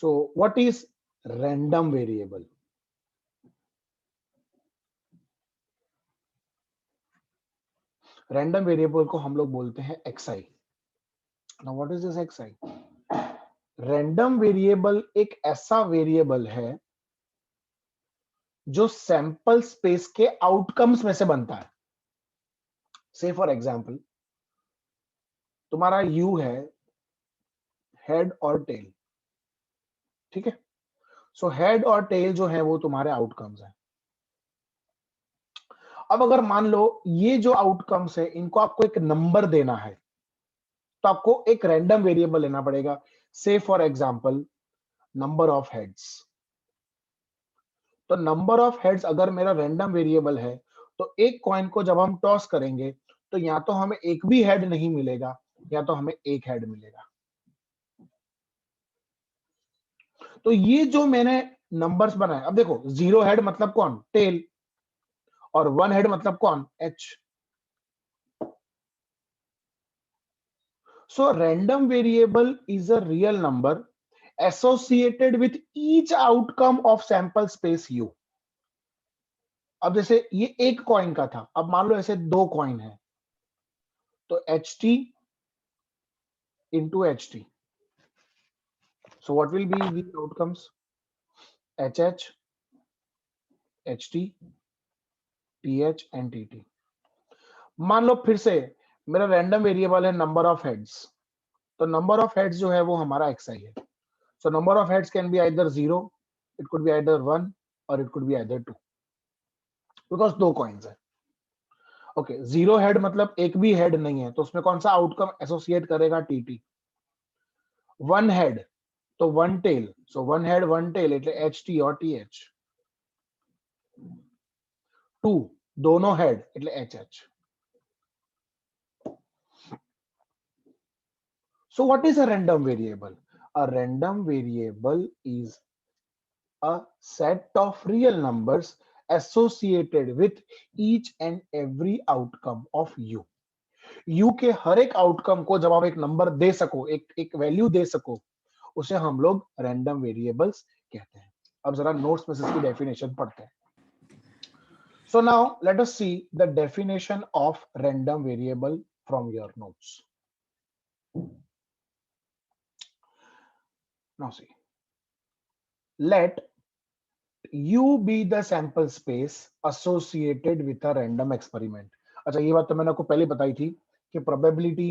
So what is random variable? Random variable को हम लोग बोलते हैं xi. Now what is this xi? Random variable एक ऐसा वेरिएबल है जो सैंपल स्पेस के आउटकम्स में से बनता है. से फॉर एग्जांपल तुम्हारा u है हेड और टेल, ठीक है. सो हेड और टेल जो है वो तुम्हारे आउटकम्स है. अब अगर मान लो ये जो आउटकम्स है इनको आपको एक नंबर देना है तो आपको एक रैंडम वेरिएबल लेना पड़ेगा. से for example number of heads. तो नंबर ऑफ हेड्स अगर मेरा रैंडम वेरिएबल है तो एक कॉइन को जब हम टॉस करेंगे तो या तो हमें एक भी हेड नहीं मिलेगा या तो हमें एक हेड मिलेगा. तो ये जो मैंने नंबर्स बनाए, अब देखो 0 हेड मतलब कौन? टेल. और 1 हेड मतलब कौन? H. So random variable is a real number associated with each outcome of sample space U. अब जैसे ये एक कॉइन का था, अब मान लो ऐसे दो कॉइन है तो HT into HT. So what will be the outcomes? HH, HT, TH and TT. मान लो फिर से मेरा रैंडम वेरिएबल है नंबर ऑफ हेड्स, तो नंबर ऑफ हेड्स जो है वो हमारा xi है. So number of heads can be either 0, it could be either 1 or it could be either 2 because दो कॉइन्स है. ओके, 0 हेड मतलब एक भी हेड नहीं है तो उसमें कौन सा आउटकम एसोसिएट करेगा? टीटी. 1 हेड तो 1 टेल, सो 1 हेड 1 टेल એટલે HT और TH. 2 दोनों हेड એટલે HH. So what is a random variable? A random variable is a set of real numbers associated with each and every outcome of U. U के हर एक outcome को जब आप एक नंबर दे सको, एक वैल्यू दे सको, उसे हम लोग रैंडम वेरिएबल्स कहते हैं. अब जरा नोट्स में इसकी डेफिनेशन पढ़ते हैं. So now let us see the definition of random variable from your notes. Now see, let U be the sample space associated with a random experiment. अच्छा, ये बात तो मैंने आपको पहले बताई थी कि probability,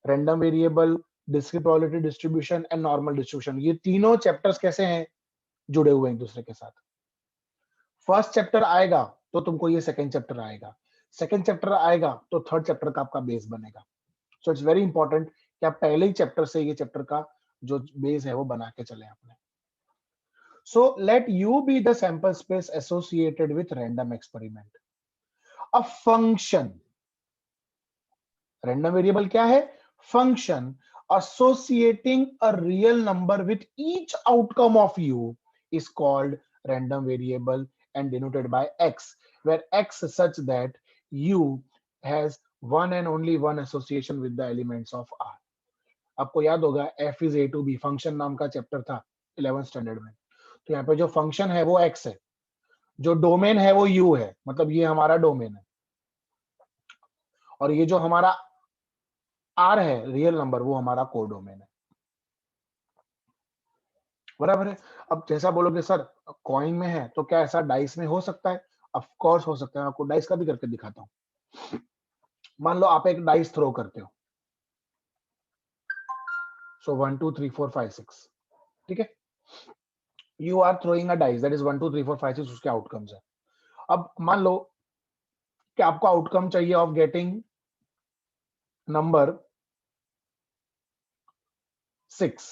random variable, discrete probability distribution and normal distribution, ये तीनों चैप्टर्स कैसे हैं? जुड़े हुए हैं एक दूसरे के साथ. फर्स्ट चैप्टर आएगा तो तुमको ये सेकंड चैप्टर आएगा, सेकंड चैप्टर आएगा तो थर्ड चैप्टर का आपका बेस बनेगा. सो इट्स वेरी इंपॉर्टेंट कि आप पहले ही चैप्टर से ये चैप्टर का जो बेस है वो बना के चले आपने. So let U be the sample space associated with random experiment. A function, random variable क्या है? Function associating a real number with each outcome of U is called random variable and denoted by X, where X is such that U has one and only one association with the elements of R. आपको याद होगा F is A to B function नाम का chapter था 11th standard में. तो यहाँ पे जो फंक्शन है वो x है, जो डोमेन है वो u है, मतलब ये हमारा डोमेन है, और ये जो हमारा r है रियल नंबर वो हमारा कोडोमेन है. बराबर है. अब जैसा बोलोगे सर कॉइन में है तो क्या ऐसा डाइस में हो सकता है? ऑफ कोर्स हो सकता है. आपको डाइस का भी करके दिखाता हूं. मान लो आप एक डाइस थ्रो करते हो, सो 1 2 3 4 5 6, ठीक है. You are throwing a dice that is 1 2 3 4 5 6, उसके आउटकम्स है. अब मान लो कि आपको आउटकम चाहिए of getting number 6.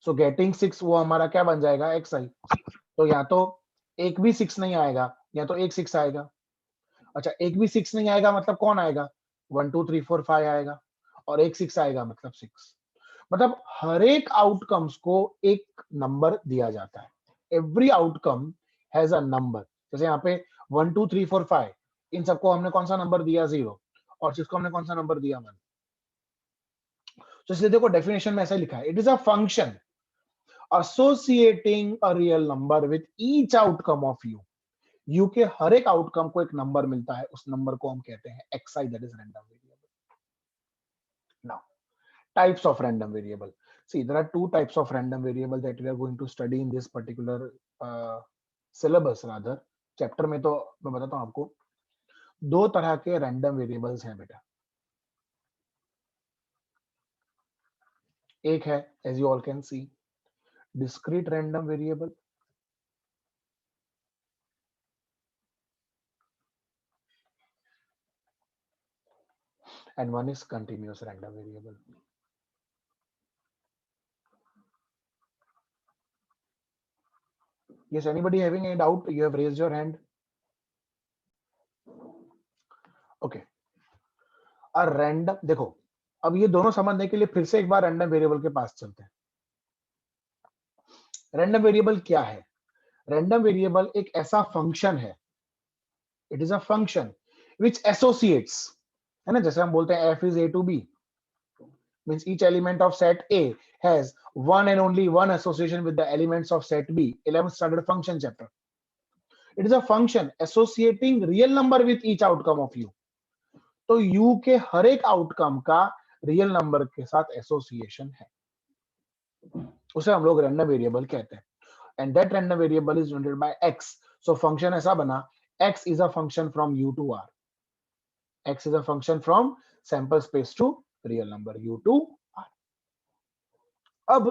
So getting 6 वो हमारा क्या बन जाएगा? xi. तो या तो एक भी 6 नहीं आएगा या तो एक 6 आएगा. अच्छा, एक भी 6 नहीं आएगा मतलब कौन आएगा? 1 2 3 4 5 आएगा, और एक 6 आएगा मतलब 6. मतलब हर एक आउटकम्स को एक नंबर दिया जाता है. Every outcome has a number. जैसे यहाँ पे 1 2 3 4 5, इन सबको हमने कौन सा नंबर दिया? 0, और 6 को हमने कौन सा नंबर दिया? 1. तो इसलिए देखो डेफिनेशन में ऐसा लिखा है, it is a function associating a real number with each outcome of u. u के हर एक आउटकम को एक नंबर मिलता है, उस नंबर को हम कहते हैं xi, that is random variable. Now, types of random variable. See, there are two types of random variable that we are going to study in this particular syllabus, rather chapter में. तो मैं बताता हूँ आपको, दो तरह के रैंडम वेरिएबल्स हैं बेटा. एक है, as you all can see, discrete random variable, and one is continuous random variable. Yes, anybody having any doubt? You have raised your hand. Okay. A random, देखो अब ये दोनों समझने के लिए फिर से एक बार रैंडम वेरिएबल के पास चलते हैं. रैंडम वेरिएबल क्या है? रैंडम वेरिएबल एक ऐसा फंक्शन है, it is a function which associates, है ना, जैसे हम बोलते हैं f is a to b, means each element of set A has one and only one association with the elements of set B. 11th standard function chapter. It is a function associating real number with each outcome of u. तो u के हर एक outcome का real number के साथ association है, उसे हम लोग रैंडम वेरिएबल कहते हैं. And that random variable is denoted by x. So function ऐसा बना, x is a function from u to r. x is a function from sample space to real number u to r. अब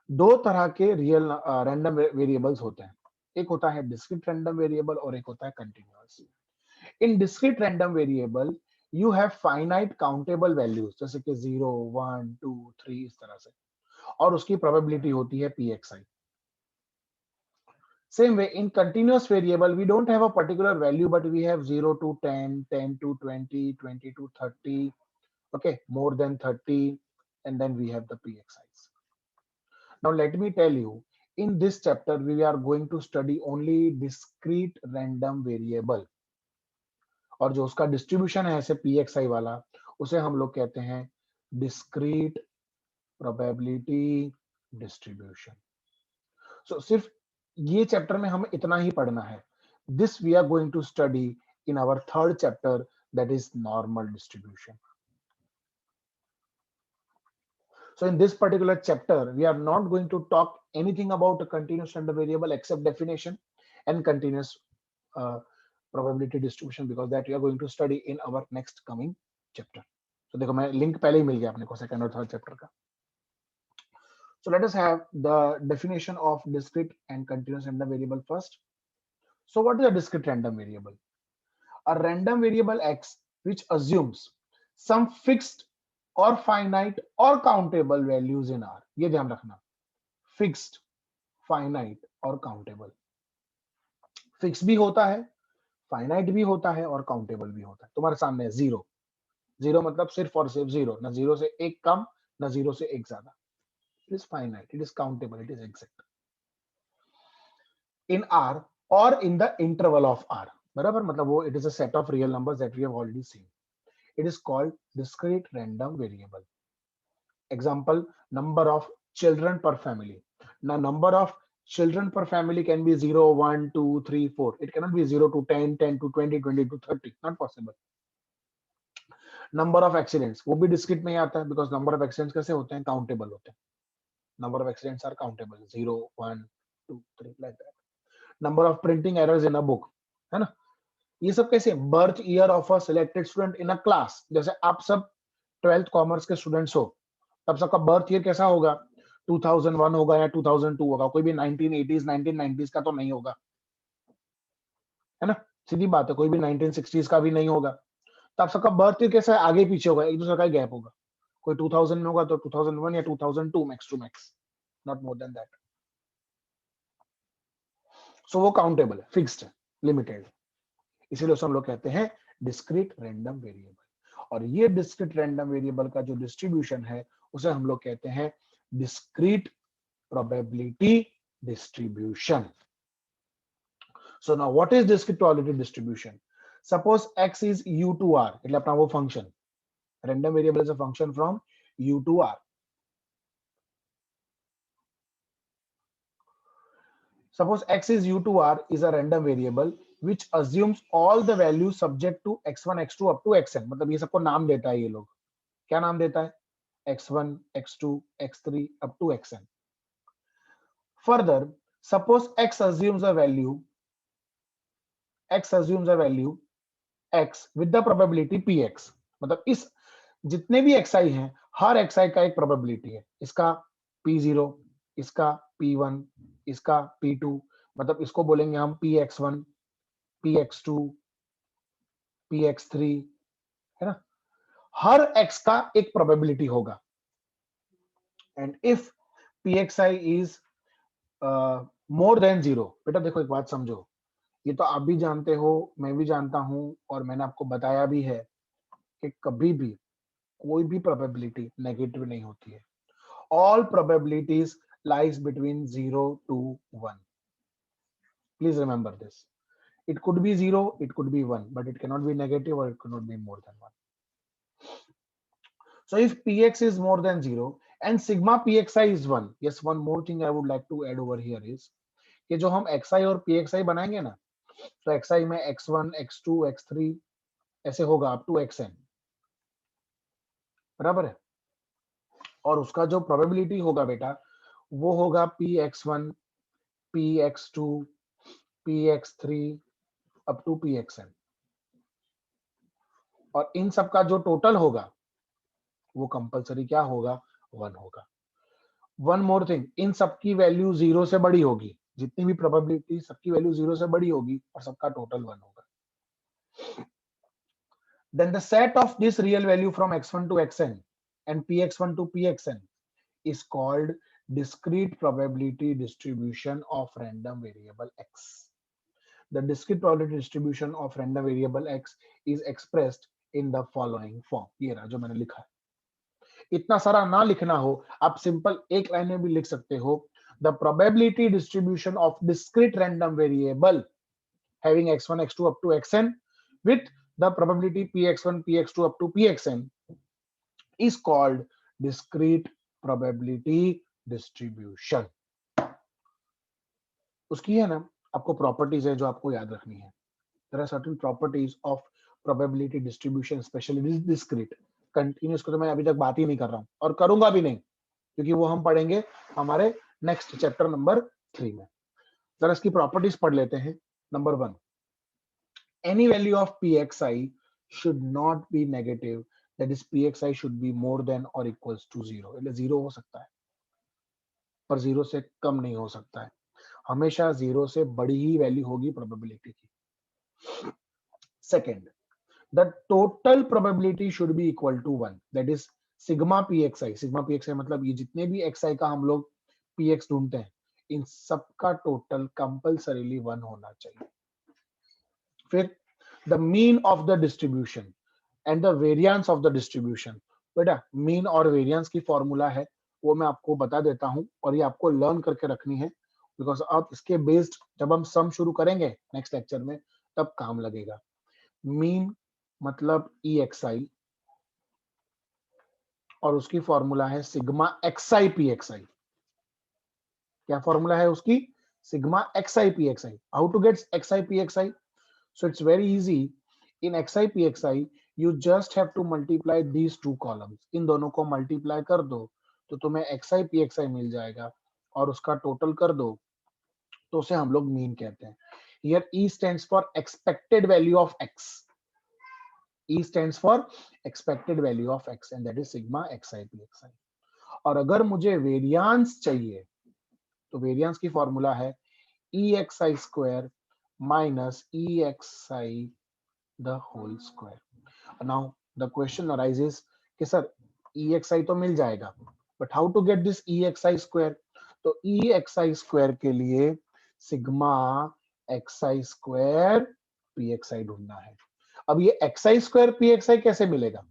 दो तरह के real random variables होते हैं. एक होता है डिस्क्रीट रैंडम वेरिएबल और एक होता है continuous. In discrete random variable you have finite countable values, जैसे कि 0, 1, 2, 3 इस तरह से, और उसकी प्रोबेबिलिटी होती है pxi. Same way in continuous variable we don't have a particular value, but we have 0 to 10, 10 to 20, 20 to 30, okay, more than 30, and then we have the pxis. Now let me tell you, in this chapter we are going to study only discrete random variable, और जो उसका distribution है ऐसे pxi वाला, उसे हम लोग कहते हैं discrete probability distribution. So सिर्फ ये चैप्टर में हमें इतना ही पढ़ना है. This we are going to study in our third chapter, that is normal distribution. So in this particular chapter we are not going to talk anything about a continuous random variable except definition and continuous probability distribution, because that we are going to study in our next coming chapter. So देखो मैं link पहले ही मिल गया अपने को second और third chapter का. So let us have the definition of discrete and continuous random variable first. So what is a discrete random variable? A random variable x which assumes some fixed or finite or countable values in R. ये ध्यान रखना, fixed, finite और countable. Fixed भी होता है, finite भी होता है और countable भी होता है. तुम्हारे सामने है जीरो. जीरो मतलब सिर्फ और सिर्फ जीरो, ना जीरो से एक कम ना जीरो से एक ज्यादा. It is finite, it is countable, it is exact. In R or in the interval of R. बराबर, मतलब वो it is a set of real numbers that we have already seen. It is called discrete random variable. Example, number of children per family. Now number of children per family can be 0, 1, 2, 3, 4. It cannot be 0 to 10, 10 to 20, 20 to 30. Not possible. Number of accidents, वो भी discrete में ही आता है, because number of accidents कैसे होते हैं? Countable होते हैं. Number of accidents are countable. 0, 1, 2, 3 like that. Number of printing errors in a book, है ना? ये सब कैसे? Birth year of a selected student in a class. जैसे आप सब 12th कॉमर्स के स्टूडेंट्स हो, तब सबका बर्थ ईयर कैसा होगा? 2001 होगा या 2002 होगा. कोई भी 1980s 1990s का तो नहीं होगा, है ना? सीधी बात है. कोई भी 1960s का भी नहीं होगा. तो आप सबका बर्थ ईयर कैसा है? आगे पीछे होगा, एक दूसरे का गैप होगा. कोई 2000 में होगा तो 2001 या 2002 max to max, not more than that. So वो काउंटेबल है, फिक्स्ड है, लिमिटेड. इसीलिए हम लोग कहते हैं डिस्क्रीट रैंडम वेरिएबल. और ये डिस्क्रीट रैंडम वेरिएबल का जो डिस्ट्रीब्यूशन है उसे हम लोग कहते हैं discrete probability distribution. So now what is discrete probability distribution? Suppose x is u to r, એટલે अपना वो function random variable is a function from u to r. Suppose x is u to r is a random variable which assumes all the values subject to x1 x2 up to xn. मतलब ये सबको नाम देता है, ये लोग क्या नाम देता है, x1 x2 x3 up to xn. Further, suppose x assumes a value x with the probability px. मतलब इस जितने भी xi हैं, हर xi का एक प्रोबेबिलिटी है, इसका p0, इसका p1, इसका p2, मतलब इसको बोलेंगे हम px1, px2, px3, है ना, हर x का एक प्रोबेबिलिटी होगा. And if pxi is more than 0, बेटा देखो एक बात समझो, ये तो आप भी जानते हो, मैं भी जानता हूं, और मैंने आपको बताया भी है कि कभी भी कोई भी प्रोबेबिलिटी नेगेटिव नहीं होती है. All probabilities lies between 0 to 1. Please remember this. It could be 0, it could be 1, but it cannot be negative or it could not be more than 1. So if px is more than 0 and sigma pxi is 1, yes, one more thing I would like to add over here is कि जो हम xi और pxi बनाएंगे ना, तो xi में x1, x2, x3 ऐसे होगा up to xn, बराबर है. और उसका जो प्रोबेबिलिटी होगा बेटा, वो होगा px1, px2, px3 up to pxn. और इन सब का जो टोटल होगा वो कंपलसरी क्या होगा, 1 होगा. वन मोर थिंग, इन सबकी वैल्यू 0 से बड़ी होगी, जितनी भी प्रोबेबिलिटी सबकी वैल्यू 0 से बड़ी होगी और सबका टोटल 1 होगा. Then the set of this real value from x1 to xn and px1 to pxn is called discrete probability distribution of random variable x. The discrete probability distribution of random variable x is expressed in the following form. ये रहा जो मैंने लिखा है. इतना सारा ना लिखना हो, आप सिंपल एक लाइन में भी लिख सकते हो. The probability distribution of discrete random variable having x1 x2 up to xn with the probability px1 px2 up to pxn is called discrete probability distribution. उसकी है ना आपको प्रॉपर्टीज है जो आपको याद रखनी है. There are certain properties of probability distribution, especially discrete. Continuous को तो मैं अभी तक बात ही नहीं कर रहा हूं और करूंगा भी नहीं, क्योंकि वो हम पढ़ेंगे हमारे नेक्स्ट चैप्टर नंबर 3 में. जरा इसकी प्रॉपर्टीज पढ़ लेते हैं. Number 1, any value of pxi should not be negative, that is pxi should be more than or equals to 0. એટલે 0 हो सकता है पर 0 से कम नहीं हो सकता है, हमेशा 0 से बड़ी ही वैल्यू होगी प्रोबेबिलिटी की. Second, the total probability should be equal to 1, that is sigma pxi. sigma pxi मतलब ये जितने भी xi का हम लोग px ढूंढते हैं, इन सब का टोटल कंपल्सरीली 1 होना चाहिए. फिर the mean of the distribution and the variance of the distribution. बेटा मीन और वेरिएंस की फॉर्मूला है, वो मैं आपको बता देता हूं और ये आपको लर्न करके रखनी है, बिकॉज आप इसके बेस्ड जब हम सम शुरू करेंगे नेक्स्ट लेक्चर में तब काम लगेगा. मीन मतलब EXI और उसकी फॉर्मूला है सिग्मा XI PXI. क्या फॉर्मूला है उसकी, sigma XI PXI. How to get XI PXI? So it's very easy. In XI PXI you just have to multiply these two columns. इन दोनों को मल्टीप्लाई कर दो तो तुम्हें XI PXI मिल जाएगा और उसका टोटल कर दो तो उसे हम लोग मीन कहते हैं. Here E stands for expected value of X. E stands for expected value of X and that is sigma XI PXI. और अगर मुझे वेरिएंस चाहिए तो वेरिएंस की फॉर्मूला है EXI square minus EXI the whole square. Now the question arises कि sir EXI तो मिल जाएगा, but how to get this EXI square? तो EXI स्क्वायर के लिए सिग्मा XI स्क्वायर PXI ढूंढना है. अब ये XI स्क्वायर PXI कैसे मिलेगा?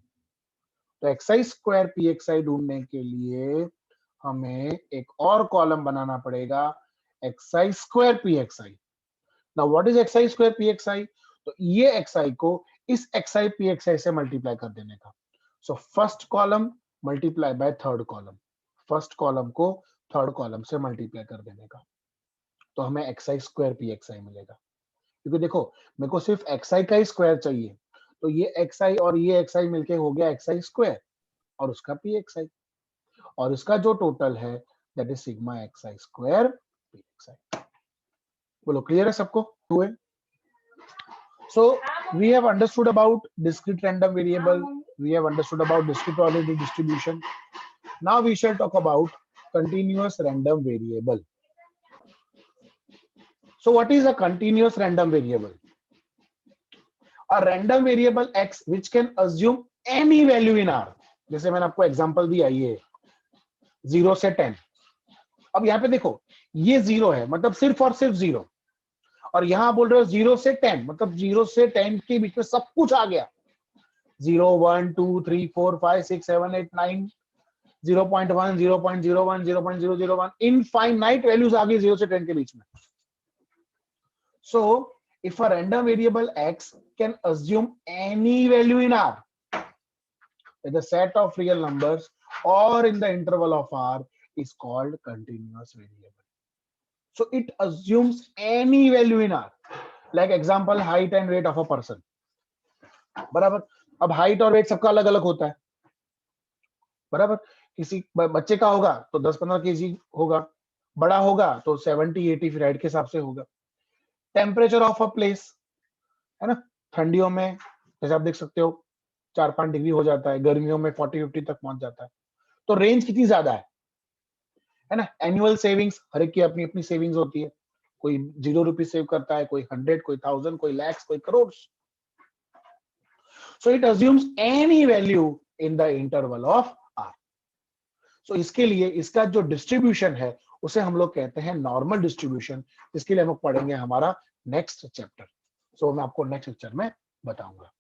तो XI स्क्वायर PXI ढूंढने के लिए हमें एक और कॉलम बनाना पड़ेगा, XI square PXI. Now what is XI square PXI? तो ये XI को इस XI PXI से मल्टीप्लाई कर देने का. So first column multiply by third column, first column को थर्ड कॉलम से मल्टीप्लाई कर देने का. तो हमें xi स्क्वायर pxi मिलेगा, क्योंकि देखो मेरे को सिर्फ xi का ही स्क्वायर चाहिए, तो ये xi और ये xi मिलके हो गया xi स्क्वायर और उसका pxi, और इसका जो टोटल है that is sigma xi square pxi। बोलो क्लियर है सबको? हुए? So we have understood about discrete random variable, we have understood about discrete probability distribution. Now we shall talk about continuous random variable. So what is a continuous random variable? A random variable x which can assume any value in R. जैसे मैंने आपको example दिया, ये 0 से 10। अब यहाँ पे देखो ये 0 है, मतलब सिर्फ और सिर्फ 0, और यहाँ बोल रहे हो 0 से 10, मतलब 0 से 10 के बीच में सब कुछ आ गया। 0, 1, 2, 3, 4, 5, 6, 7, 8, 9, 0.1, 0.01, 0.001, इनफाइनाइट वैल्यूज आ गई 0 से 10 के बीच में। So if a random variable x can assume any value in R, the set of real numbers or in the interval of R is called continuous variable. So it assumes any value in R. Like example, height and weight of a person. बराबर। अब height और wait सबका अलग अलग होता है, बराबर। किसी बच्चे का होगा तो 10-15 kg होगा, बड़ा होगा तो 70-80 फिर हाइट के हिसाब से होगा। टेम्परेचर ऑफ अ प्लेस, है ना, ठंडियों में जैसे आप देख सकते हो 4-5 डिग्री हो जाता है, गर्मियों में 40-50 तक पहुंच जाता है। तो रेंज कितनी ज्यादा है ना। एनुअल सेविंग्स, हर एक की अपनी अपनी सेविंग्स होती है, कोई 0 रुपीज सेव करता है, कोई 100, कोई 1000, कोई lakhs, कोई crore. So it assumes any value in the interval of R. So इसके लिए इसका जो डिस्ट्रीब्यूशन है उसे हम लोग कहते हैं नॉर्मल डिस्ट्रीब्यूशन, जिसके लिए हम लोग पढ़ेंगे हमारा नेक्स्ट चैप्टर। सो मैं आपको नेक्स्ट लेक्चर में बताऊंगा।